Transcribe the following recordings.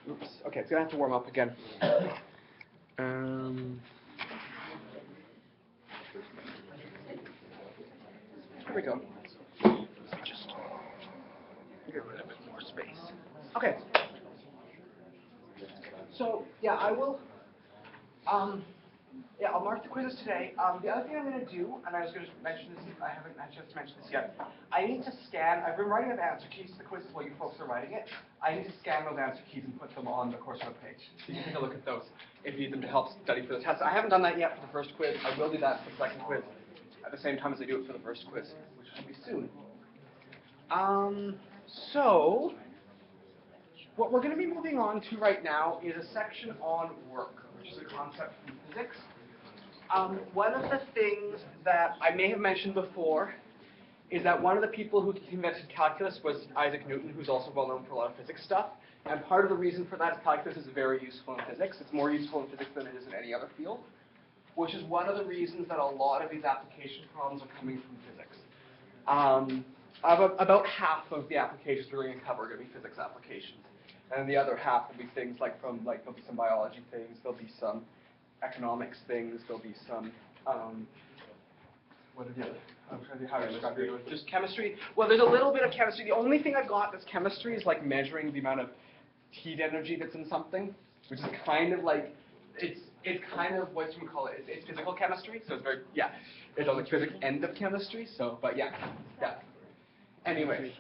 Oops. Okay, it's gonna have to warm up again. Here we go. Just get rid of a bit more space. Okay. So yeah, I will. Yeah, I'll mark the quizzes today. The other thing I'm going to do, and I was going to mention this, I haven't had a chance to mention this yet. I need to scan. I've been writing up answer keys to the quizzes while you folks are writing it. I need to scan those answer keys and put them on the course web page, so you can take a look at those if you need them to help study for the test. I haven't done that yet for the first quiz. I will do that for the second quiz at the same time as I do it for the first quiz, which should be soon. So what we're going to be moving on to right now is a section on work, which is a concept from physics. One of the things that I may have mentioned before is that one of the people who invented calculus was Isaac Newton, who's also well known for a lot of physics stuff. And part of the reason for that is calculus is very useful in physics. It's more useful in physics than it is in any other field, which is one of the reasons that a lot of these application problems are coming from physics. About half of the applications we're going to cover are going to be physics applications. And the other half will be things like there'll be some biology things, there'll be some economics things, there'll be some, what are the other? I'm trying to think how to describe it. Just chemistry. Well, there's a little bit of chemistry. The only thing I've got that's chemistry is like measuring the amount of heat energy that's in something, which is kind of like, it's kind of, what you would call it, it's physical chemistry, so it's very, yeah, it's on the physics end of chemistry, so, but yeah. Anyway,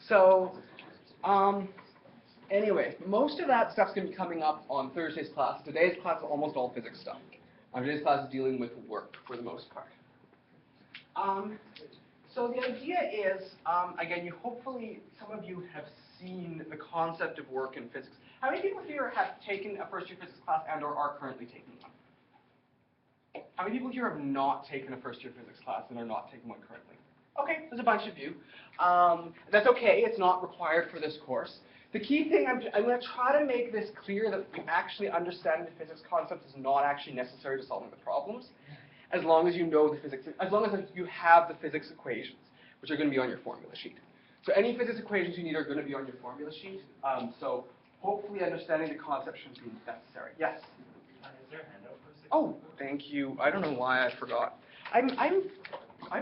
so, anyway, most of that stuff's going to be coming up on Thursday's class. Today's class is almost all physics stuff. Today's class is dealing with work for the most part. So the idea is, again, hopefully some of you have seen the concept of work in physics. How many people here have taken a first-year physics class and or are currently taking one? How many people here have not taken a first-year physics class and are not taking one currently? Okay, there's a bunch of you. That's okay, it's not required for this course. The key thing, I'm going to try to make this clear that actually understanding the physics concepts is not actually necessary to solving the problems, as long as you know the physics, as long as you have the physics equations, which are going to be on your formula sheet. So any physics equations you need are going to be on your formula sheet. So hopefully understanding the concept shouldn't be necessary. Yes? Is there a handout for physics? Oh, thank you. I don't know why I forgot. I'm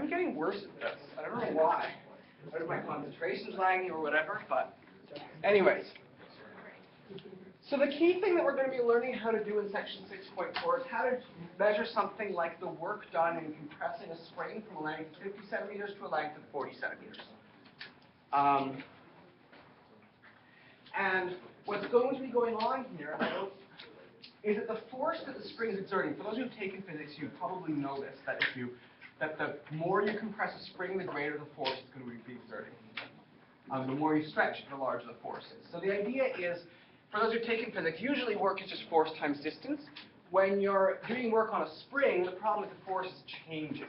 getting worse at this. I don't know why. Whether my concentration's lagging or whatever, but anyways. So the key thing that we're going to be learning how to do in section 6.4 is how to measure something like the work done in compressing a spring from a length of 50 centimeters to a length of 40 centimeters. And what's going to be going on here is that the force that the spring is exerting, for those who have taken physics, you probably know this, that the more you compress a spring, the greater the force it's going to be exerting. The more you stretch it, the larger the force is. So the idea is, for those who are taking physics, usually work is just force times distance. When you're doing work on a spring, the problem is the force is changing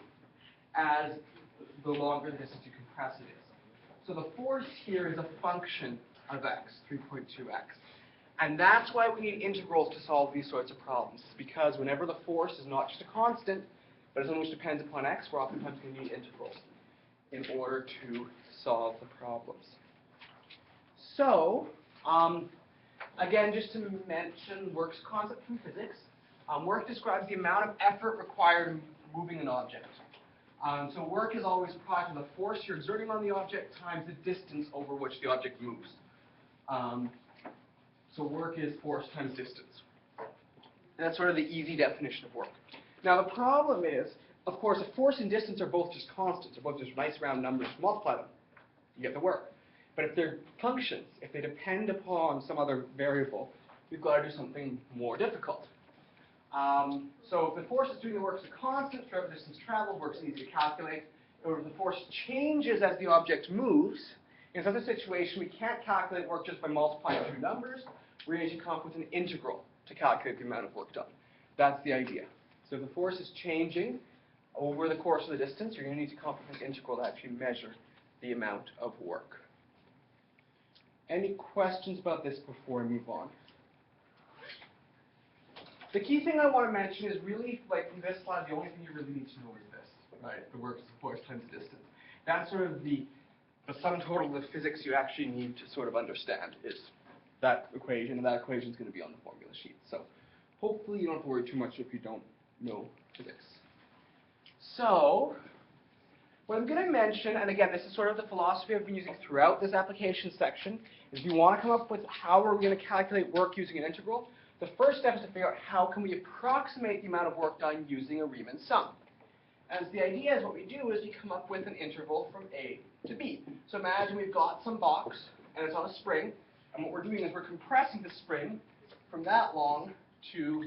as the longer the distance you compress it is. So the force here is a function of x, 3.2x. And that's why we need integrals to solve these sorts of problems, because whenever the force is not just a constant, but is something which depends upon x, we're oftentimes going to need integrals in order to solve the problems. So, again, just to mention work's concept from physics, work describes the amount of effort required in moving an object. So work is always a product of the force you're exerting on the object times the distance over which the object moves. So work is force times distance. And that's sort of the easy definition of work. Now the problem is, of course, if force and distance are both just constants, or both just nice round numbers, multiply them, you get the work. But if they're functions, if they depend upon some other variable, we've got to do something more difficult. So if the force is doing the work as a constant, for every distance traveled, work's easy to calculate. Or if the force changes as the object moves, in such a situation, we can't calculate work just by multiplying two numbers. We need to come up with an integral to calculate the amount of work done. That's the idea. So if the force is changing over the course of the distance, you're going to need to come up with an integral to actually measure the amount of work. Any questions about this before I move on? The key thing I want to mention is really, like from this slide, the only thing you really need to know is this, right? The work is the force times the distance. That's sort of the sum total of the physics you actually need to sort of understand is that equation, and that equation is going to be on the formula sheet. So hopefully you don't have to worry too much if you don't know physics. So what I'm going to mention, and again, this is sort of the philosophy I've been using throughout this application section, is if you want to come up with how are we going to calculate work using an integral, the first step is to figure out how can we approximate the amount of work done using a Riemann sum. And the idea is what we do is we come up with an interval from A to B. So imagine we've got some box, and it's on a spring, and what we're doing is we're compressing the spring from that long to,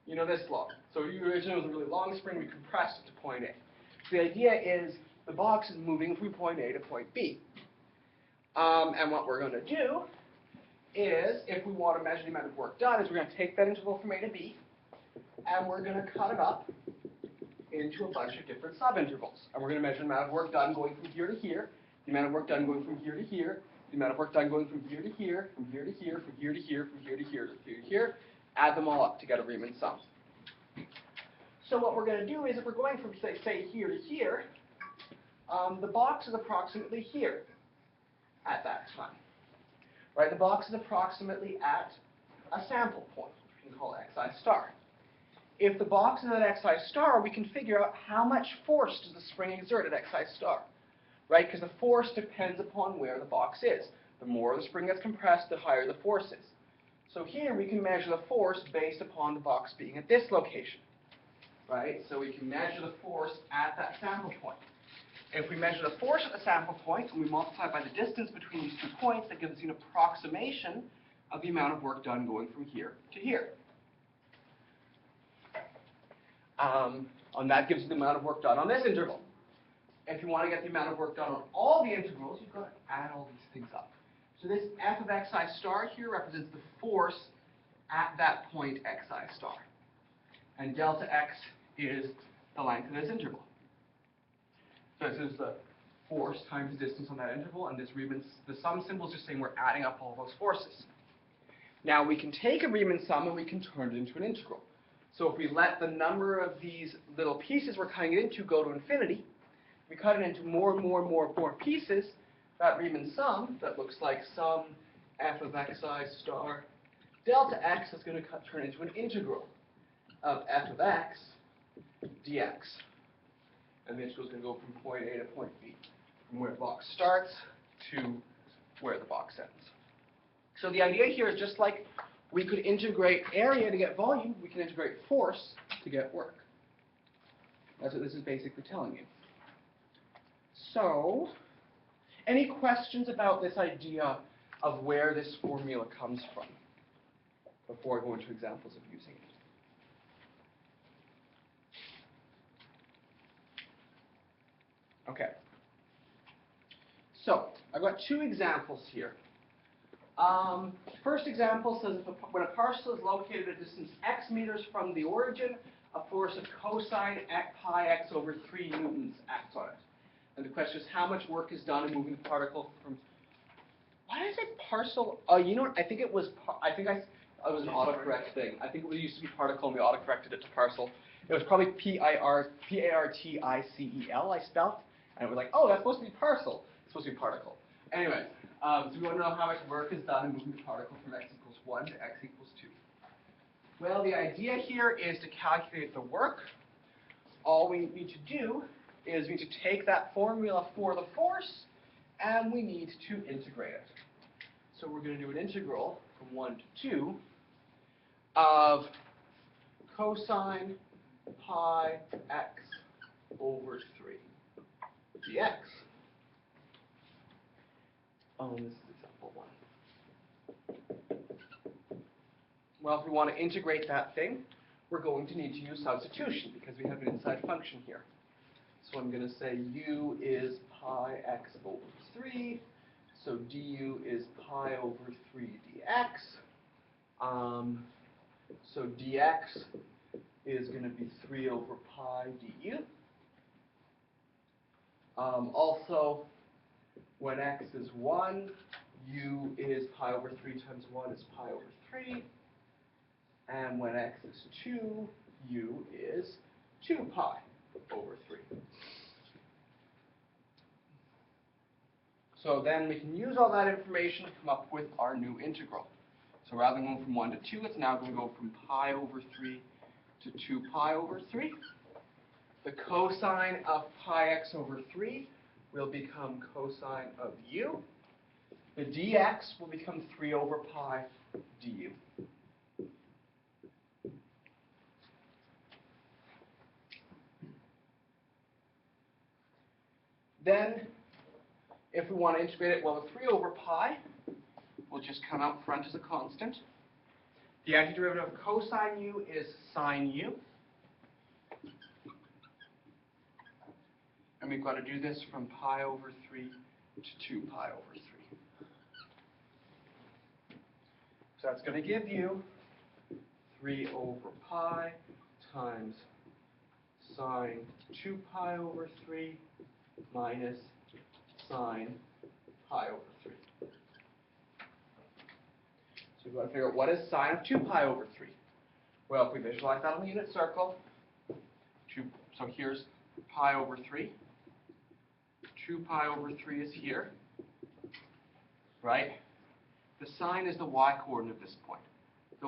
this long. So originally it was a really long spring, we compressed it to point A. So the idea is the box is moving from point A to point B. And what we're going to do is, if we want to measure the amount of work done, is we're going to take that interval from A to B, and we're going to cut it up into a bunch of different subintervals. And we're going to measure the amount of work done going from here to here, the amount of work done going from here to here, the amount of work done going from here to here, from here to here, from here to here, from here to here, from here to here, add them all up to get a Riemann sum. So what we're going to do is, if we're going from, say here to here, the box is approximately here at that time. Right? The box is approximately at a sample point, which we can call xi star. If the box is at xi star, we can figure out how much force does the spring exert at xi star. Right? Because the force depends upon where the box is. The more the spring gets compressed, the higher the force is. So here we can measure the force based upon the box being at this location. Right? So we can measure the force at that sample point. If we measure the force at the sample point and we multiply by the distance between these 2 points, that gives us an approximation of the amount of work done going from here to here. And that gives you the amount of work done on this interval. If you want to get the amount of work done on all the integrals, you've got to add all these things up. So this f of xi star here represents the force at that point xi star. And delta x is the length of this interval. So this is the force times the distance on that interval, and this Riemann, the sum symbol is just saying we're adding up all those forces. Now we can take a Riemann sum and we can turn it into an integral. So if we let the number of these little pieces we're cutting it into go to infinity, we cut it into more and more and more pieces, that Riemann sum that looks like sum f of xi star delta x is going to turn into an integral of f of x dx. And the integral is going to go from point A to point B, from where the box starts to where the box ends. So the idea here is just like we could integrate area to get volume, we can integrate force to get work. That's what this is basically telling you. So, any questions about this idea of where this formula comes from before I go into examples of using it? Okay. So, I've got 2 examples here. First example says when a parcel is located at a distance x meters from the origin, a force of cosine pi x over 3 newtons acts on it. And the question is how much work is done in moving the particle from... Why did I say parcel? You know what? I think it was... it was an autocorrect thing. I think it used to be particle and we autocorrected it to parcel. It was probably P-A-R-T-I-C-E-L I spelled. And it was like, oh, that's supposed to be parcel. It's supposed to be particle. Anyway, so we want to know how much work is done in moving the particle from x equals 1 to x equals 2. Well, the idea here is to calculate the work. All we need to do is we need to take that formula for the force, and we need to integrate it. So we're going to do an integral from 1 to 2 of cosine pi x over 3 dx. This is example 1. Well, if we want to integrate that thing, we're going to need to use substitution because we have an inside function here. So I'm going to say u is pi x over 3, so du is pi over 3 dx. So dx is going to be 3 over pi du. Also, when x is 1, u is pi over 3 times 1 is pi over 3. And when x is 2, u is 2 pi over 3. So then we can use all that information to come up with our new integral. So rather than going from 1 to 2, it's now going to go from pi over 3 to 2 pi over 3. The cosine of pi x over 3 will become cosine of u. The dx will become 3 over pi du. Then, if we want to integrate it, well, the 3 over pi will just come out front as a constant. The antiderivative of cosine u is sine u. And we've got to do this from pi over 3 to 2 pi over 3. So that's going to give you 3 over pi times sine 2 pi over 3 minus sine pi over 3. So we've got to figure out what is sine of 2 pi over 3. Well, if we visualize that on the unit circle, so here's pi over 3. 2 pi over 3 is here, right? The sine is the y-coordinate at this point. The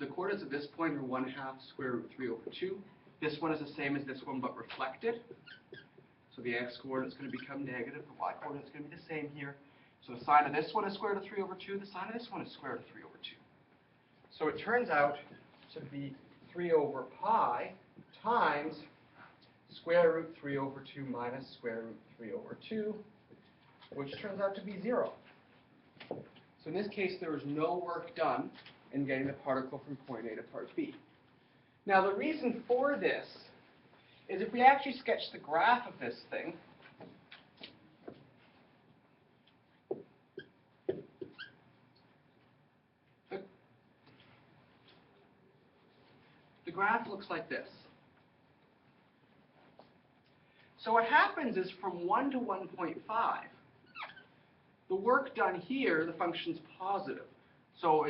coordinates at this point are 1/2 square root 3 over 2. This one is the same as this one, but reflected. So the x-coordinate is going to become negative. The y-coordinate is going to be the same here. So the sine of this one is square root of 3 over 2. The sine of this one is square root of 3 over 2. So it turns out to be 3 over pi times square root 3 over 2 minus square root 3 over 2, which turns out to be 0. So in this case, there was no work done in getting the particle from point A to part B. Now the reason for this is if we actually sketch the graph of this thing, the graph looks like this. So what happens is from 1 to 1.5, the work done here, the function's positive. So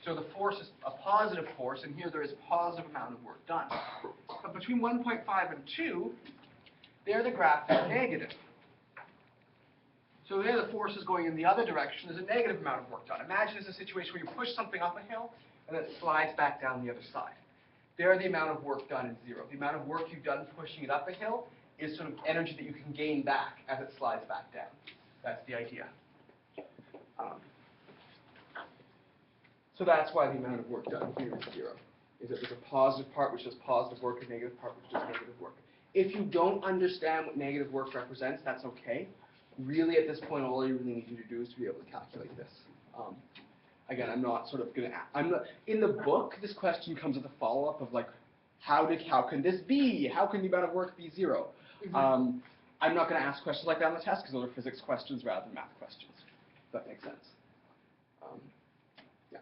the force is a positive force, and here there is a positive amount of work done. But between 1.5 and 2, there the graph is negative. So there the force is going in the other direction. There's a negative amount of work done. Imagine there's a situation where you push something up a hill, and then it slides back down the other side. There the amount of work done is 0. The amount of work you've done pushing it up a hill is sort of energy that you can gain back as it slides back down. That's the idea. So that's why the amount of work done here is 0. Is that there's a positive part which does positive work, a negative part which does negative work. If you don't understand what negative work represents, that's okay. Really, at this point, all you really need you to do is to be able to calculate this. Again, I'm not sort of going to. In the book, this question comes as a follow-up of like, how can this be? How can the amount of work be 0? I'm not going to ask questions like that on the test because those are physics questions rather than math questions. If that makes sense. Yeah.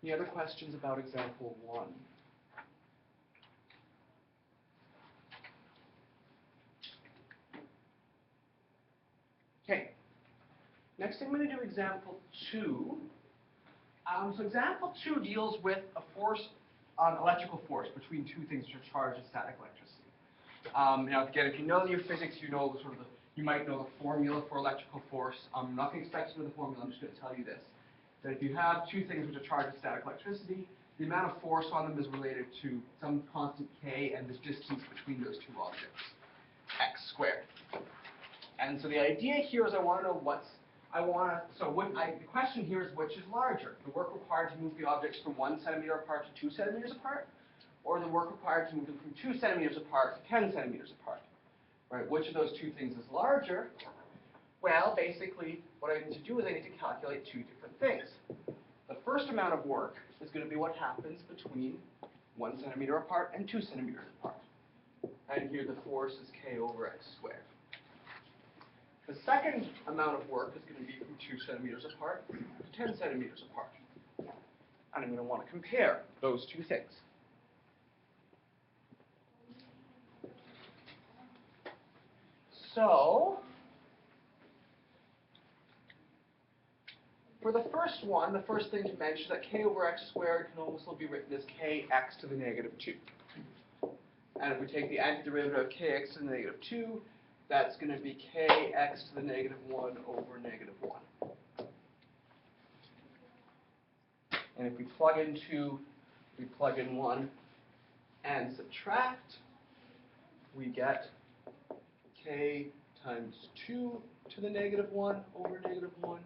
Any other questions about example 1? Okay. Next, I'm going to do example 2. So example 2 deals with a force, electrical force between two things which are charged and static electricity. Now, again, if you know your physics, you know you might know the formula for electrical force. I'm not going to expect you to know the formula. I'm just going to tell you this: that if you have two things which are charged with static electricity, the amount of force on them is related to some constant k and the distance between those two objects, x squared. And so the idea here is I want to know the question here is which is larger, the work required to move the objects from 1 centimeter apart to 2 centimeters apart, or the work required to move them from 2 centimeters apart to 10 centimeters apart. Right? Which of those two things is larger? Well, basically, what I need to do is I need to calculate two different things. The first amount of work is going to be what happens between 1 centimeter apart and 2 centimeters apart. And here the force is k over x squared. The second amount of work is going to be from 2 centimeters apart to 10 centimeters apart. And I'm going to want to compare those two things. So, for the first one, the first thing to mention is that k over x squared can also be written as kx to the negative 2. And if we take the antiderivative of kx to the negative 2, That's going to be kx to the negative 1 over negative 1. And if we plug in 1 and subtract, we get k times 2 to the negative 1 over negative 1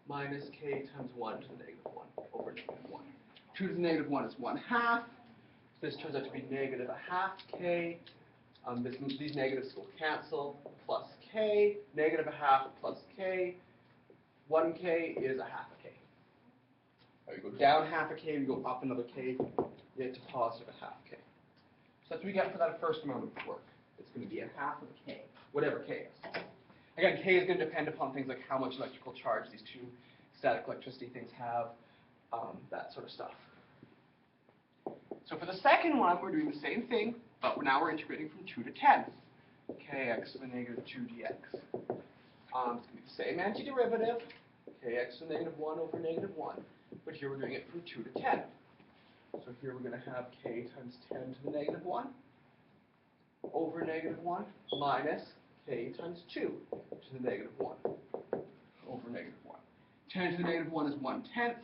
minus k times 1 to the negative 1 over negative 1. 2 to the negative 1 is 1/2. This turns out to be negative 1/2 k. These negatives will cancel, plus k, negative 1/2 plus k. 1k is 1/2 a k. Right, we go down 1/2 a k, we go up another k, we get to positive 1/2 k. So that's what we get for that first amount of work. It's going to be 1/2 of k, whatever k is. Again, k is going to depend upon things like how much electrical charge these two static electricity things have, that sort of stuff. So for the second one, we're doing the same thing, but now we're integrating from 2 to 10. Kx to the negative 2 dx. It's going to be the same antiderivative, kx to the negative 1 over negative 1, but here we're doing it from 2 to 10. So here we're going to have k times 10 to the negative 1 over negative 1 minus k times 2 to the negative 1 over negative 1. 10 to the negative 1 is 1/10,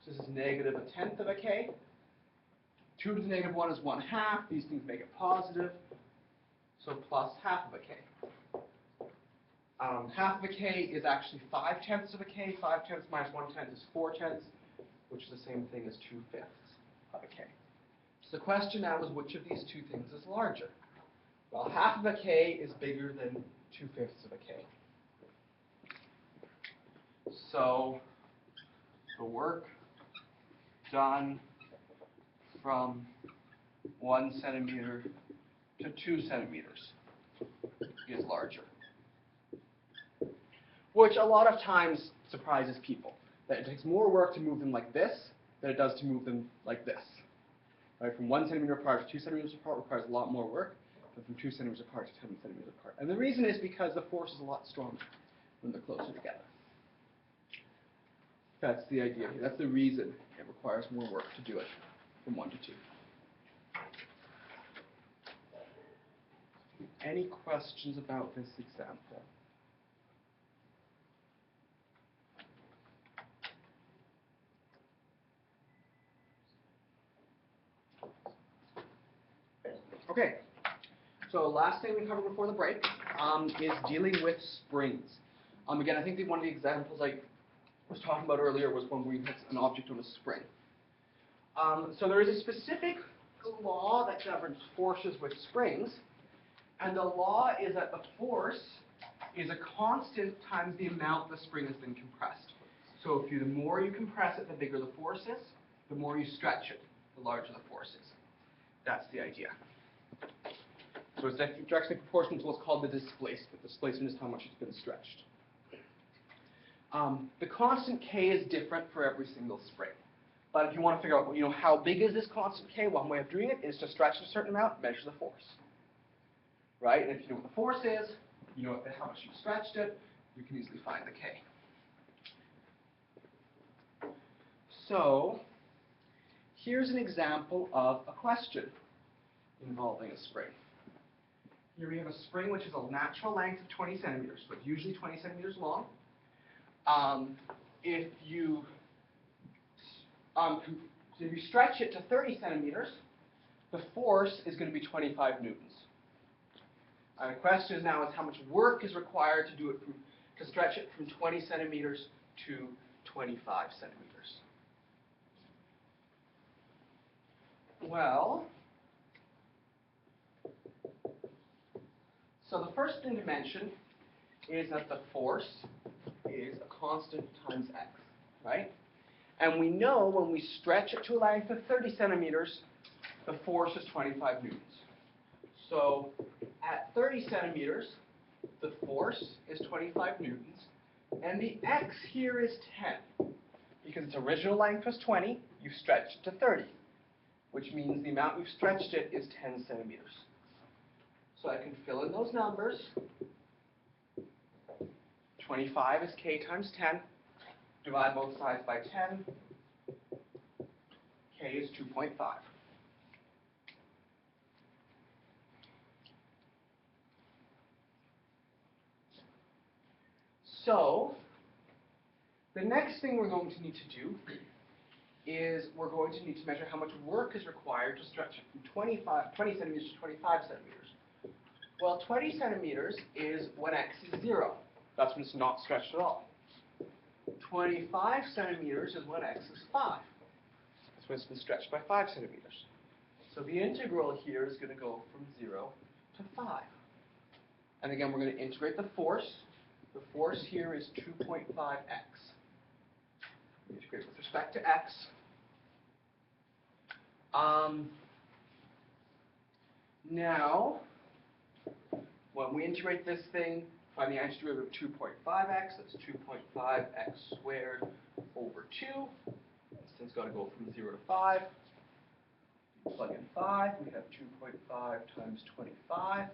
so this is negative 1/10 of a k. 2 to the negative 1 is 1/2. These things make it positive, so plus 1/2 of a k. 1/2 of a k is actually 5/10 of a k. 5/10 minus 1/10 is 4/10, which is the same thing as 2/5 of a k. So the question now is, which of these two things is larger? Well, 1/2 of a k is bigger than 2/5 of a k. So the work done from 1 centimeter to 2 centimeters is larger. Which a lot of times surprises people, that it takes more work to move them like this than it does to move them like this. Right? From 1 centimeter apart to 2 centimeters apart requires a lot more work than from 2 centimeters apart to 10 centimeters apart. And the reason is because the force is a lot stronger when they're closer together. That's the idea here. That's the reason it requires more work to do it from 1 to 2. Any questions about this example? Okay, so last thing we covered before the break is dealing with springs. Again, I think that one of the examples I was talking about earlier was when we had an object on a spring. So there is a specific law that governs forces with springs, and the law is that the force is a constant times the amount the spring has been compressed. So the more you compress it, the bigger the force is. The more you stretch it, the larger the force is. That's the idea. So it's directly proportional to what's called the displacement. Displacement is how much it's been stretched. The constant k is different for every single spring. But if you want to figure out, how big is this constant k, one way of doing it is to stretch a certain amount, measure the force. Right? And if you know what the force is, you know how much you stretched it, you can easily find the k. So here's an example of a question involving a spring. Here we have a spring which is a natural length of 20 centimeters, so it's usually 20 centimeters long. If you stretch it to 30 centimeters, the force is going to be 25 newtons. The question now is how much work is required to stretch it from 20 centimeters to 25 centimeters. Well, so the first thing to mention is that the force is a constant times x, right? And we know when we stretch it to a length of 30 centimeters, the force is 25 newtons. So at 30 centimeters, the force is 25 newtons, and the x here is 10. Because its original length was 20, you've stretched it to 30, which means the amount we've stretched it is 10 centimeters. So I can fill in those numbers. 25 is k times 10. Divide both sides by 10. K is 2.5. So, the next thing we're going to need to do is we're going to need to measure how much work is required to stretch it from 20 centimeters to 25 centimeters. Well, 20 centimeters is when x is 0. That's when it's not stretched at all. 25 centimeters is when x is 5. That's when it's been stretched by 5 centimeters. So the integral here is going to go from 0 to 5. And again, we're going to integrate the force. The force here is 2.5x. Integrate with respect to x. Now, when we integrate this thing, find the antiderivative of 2.5x, that's 2.5x squared over 2. This thing's got to go from 0 to 5. Plug in 5, we have 2.5 times 25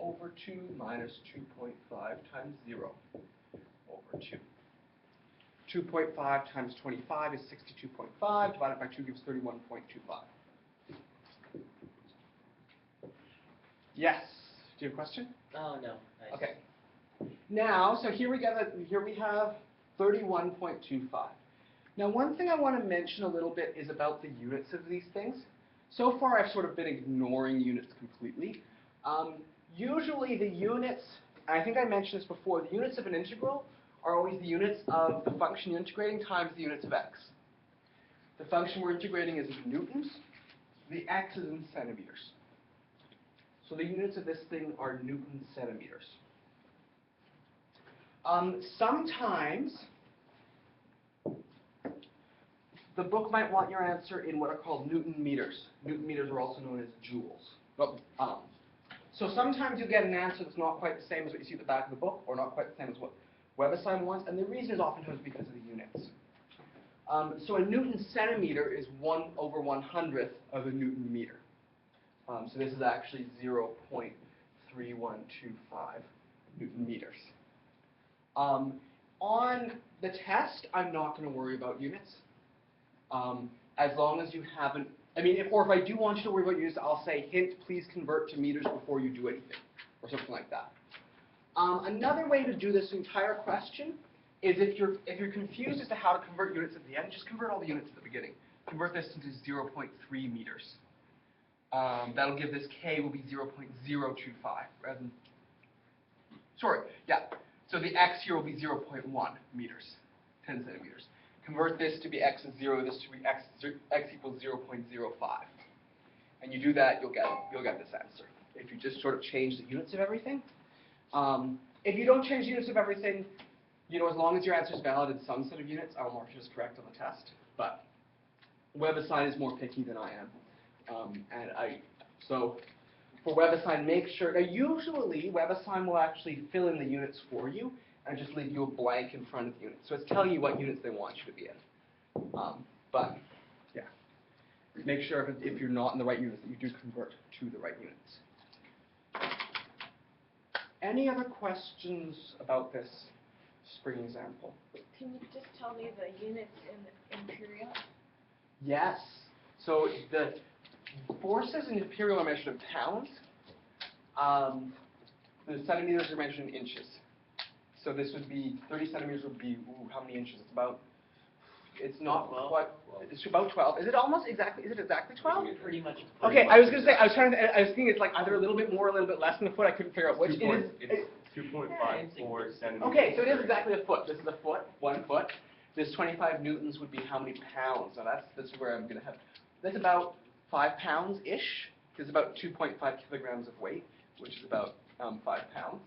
over 2 minus 2.5 times 0 over 2. 2.5 times 25 is 62.5, divided by 2 gives 31.25. Yes? Do you have a question? Oh, no. Nice. Okay. Now, so here we have 31.25. Now, one thing I want to mention a little bit is about the units of these things. So far, I've sort of been ignoring units completely. Usually, the units, I think I mentioned this before, the units of an integral are always the units of the function you're integrating times the units of x. The function we're integrating is in newtons. The x is in centimeters. So the units of this thing are newton centimeters. Sometimes the book might want your answer in what are called Newton meters. Newton meters are also known as joules. So sometimes you get an answer that's not quite the same as what you see at the back of the book, or not quite the same as what Webasine wants, and the reason is oftentimes because of the units. So a Newton centimeter is 1 over 100th of a Newton meter. So this is actually 0.3125 Newton meters. On the test, I'm not going to worry about units. As long as you haven't, if I do want you to worry about units, I'll say, hint, please convert to meters before you do anything, or something like that. Another way to do this entire question is if you're confused as to how to convert units at the end, just convert all the units at the beginning. Convert this into 0.3 meters. That'll give this k will be 0.025 rather than, so the x here will be 0.1 meters, 10 centimeters. Convert this to be x is 0, this to be x equals 0.05. And you do that, you'll get this answer. If you just sort of change the units of everything. If you don't change the units of everything, as long as your answer is valid in some set of units, I'll mark it as correct on the test. But Webasine is more picky than I am. So for Webasine, make sure, now usually Webasine will actually fill in the units for you and just leave you a blank in front of the units. So it's telling you what units they want you to be in. But yeah, make sure if you're not in the right units that you do convert to the right units. Any other questions about this spring example? Can you just tell me the units in imperial? Yes. So the forces in imperial are measured in pounds. The centimeters are measured in inches. So this would be, 30 centimeters would be, how many inches? It's not quite, it's about 12. Is it exactly 12? Pretty much. Okay, I was going to say, I was thinking it's like either a little bit more or a little bit less than a foot. I couldn't figure out which. It's 2.54 centimeters. Okay, so it is exactly a foot. This is a foot, 1 foot. This 25 newtons would be how many pounds? Now that's where I'm going to have, that's about 5 pounds-ish, because about 2.5 kilograms of weight, which is about 5 pounds.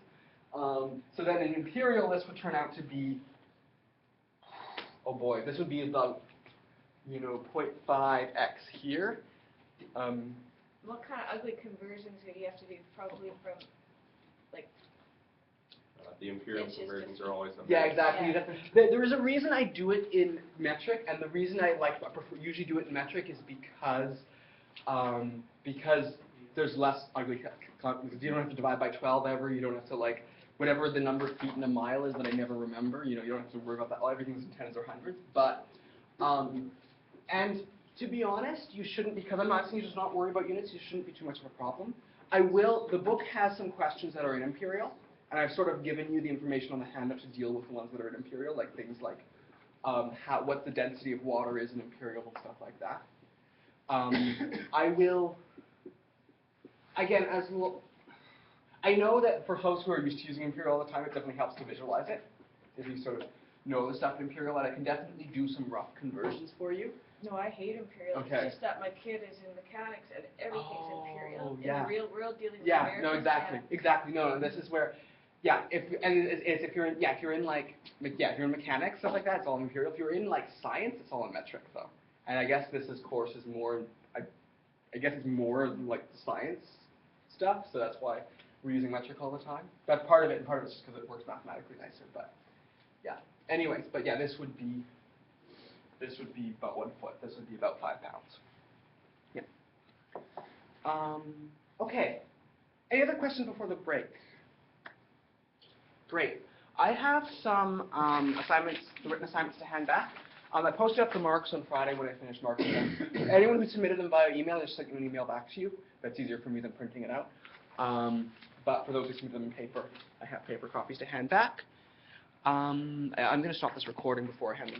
So then in imperial, this would turn out to be, oh boy, this would be about, 0.5x here. What kind of ugly conversions would you have to do? Probably from, like, The imperial inches conversions to are always Yeah, exactly. Yeah. There is a reason I do it in metric, and the reason I usually do it in metric is because there's less ugly. You don't have to divide by 12 ever. You don't have to whatever the number of feet in a mile is that I never remember. You don't have to worry about that. Everything's in tens or hundreds. But and to be honest, you shouldn't, because I'm asking you to just not worry about units. You shouldn't be too much of a problem. The book has some questions that are in imperial, and I've sort of given you the information on the handout to deal with the ones that are in Imperial, like things like what the density of water is in Imperial and stuff like that. I will, again, I know that for folks who are used to using Imperial all the time, it definitely helps to visualize it, if you sort of know the stuff in Imperial, and I can definitely do some rough conversions for you. No, I hate Imperial. Okay. It's just that my kid is in mechanics and everything's Imperial. yeah. In the real world, dealing with Yeah, Americans. no, exactly, exactly. No, this is where, if you're in, if you're in like, if you're in mechanics, stuff like that, it's all in Imperial. If you're in like science, it's all in metric though. And I guess this course is more, I guess it's more like the science stuff, so that's why we're using metric all the time. That's part of it, and part of it's just because it works mathematically nicer. But yeah. Anyways, but yeah, this would be about 1 foot. This would be about 5 pounds. Yeah. Okay. Any other questions before the break? Great. I have some written assignments to hand back. I posted up the marks on Friday when I finished marking them. Anyone who submitted them via email, I just sent you an email back to you. That's easier for me than printing it out. But for those who submitted them in paper, I have paper copies to hand back. I'm going to stop this recording before I hand them